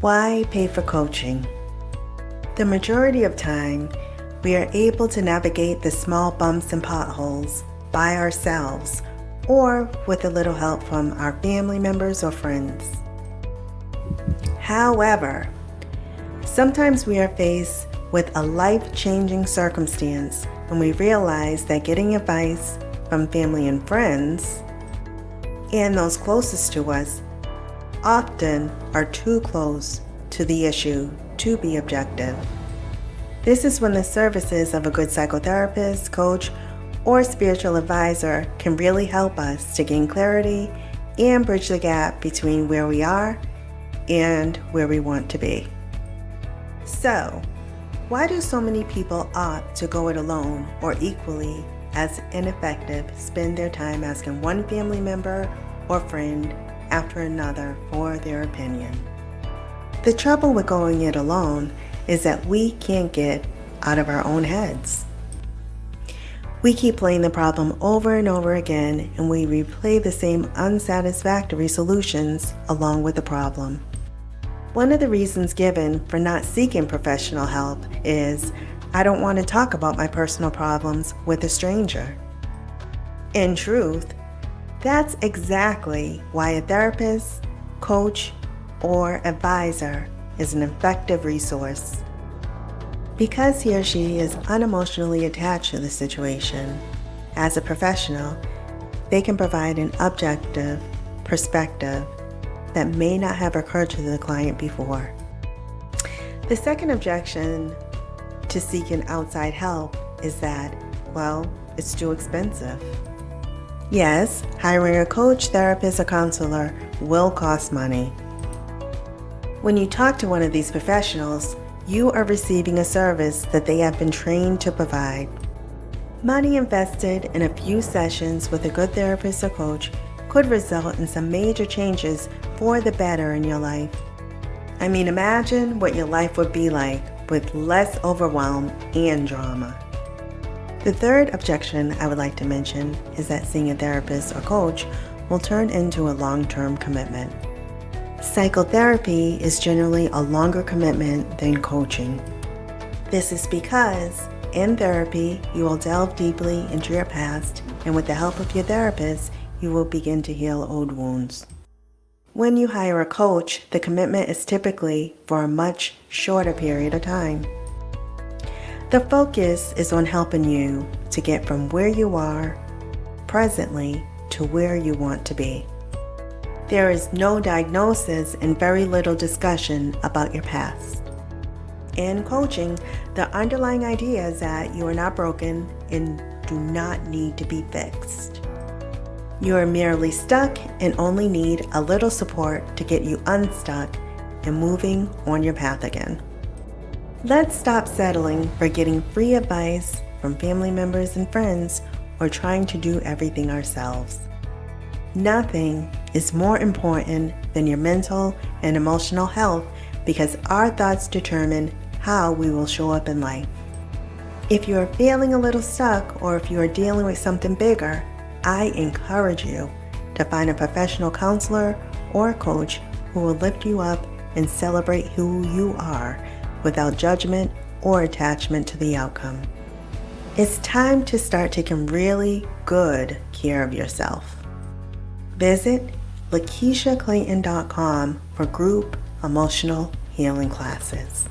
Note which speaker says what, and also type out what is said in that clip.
Speaker 1: Why pay for coaching? The majority of time, we are able to navigate the small bumps and potholes by ourselves or with a little help from our family members or friends. However, sometimes we are faced with a life-changing circumstance and we realize that getting advice from family and friends and those closest to us often are too close to the issue to be objective. This is when the services of a good psychotherapist, coach, or spiritual advisor can really help us to gain clarity and bridge the gap between where we are and where we want to be. So, why do so many people opt to go it alone or equally as ineffective spend their time asking one family member or friend after another for their opinion? The trouble with going it alone is that we can't get out of our own heads. We keep playing the problem over and over again, and we replay the same unsatisfactory solutions along with the problem. One of the reasons given for not seeking professional help is, I don't want to talk about my personal problems with a stranger. In truth, that's exactly why a therapist, coach, or advisor is an effective resource. Because he or she is unemotionally attached to the situation, as a professional, they can provide an objective perspective that may not have occurred to the client before. The second objection to seeking outside help is that, well, it's too expensive. Yes, hiring a coach, therapist, or counselor will cost money. When you talk to one of these professionals, you are receiving a service that they have been trained to provide. Money invested in a few sessions with a good therapist or coach could result in some major changes for the better in your life. I mean, imagine what your life would be like with less overwhelm and drama. The third objection I would like to mention is that seeing a therapist or coach will turn into a long-term commitment. Psychotherapy is generally a longer commitment than coaching. This is because in therapy, you will delve deeply into your past, and with the help of your therapist, you will begin to heal old wounds. When you hire a coach, the commitment is typically for a much shorter period of time. The focus is on helping you to get from where you are presently to where you want to be. There is no diagnosis and very little discussion about your past. In coaching, the underlying idea is that you are not broken and do not need to be fixed. You are merely stuck and only need a little support to get you unstuck and moving on your path again. Let's stop settling for getting free advice from family members and friends or trying to do everything ourselves. Nothing is more important than your mental and emotional health because our thoughts determine how we will show up in life. If you are feeling a little stuck or if you are dealing with something bigger, I encourage you to find a professional counselor or coach who will lift you up and celebrate who you are without judgment or attachment to the outcome. It's time to start taking really good care of yourself. Visit LakeishaClayton.com for group emotional healing classes.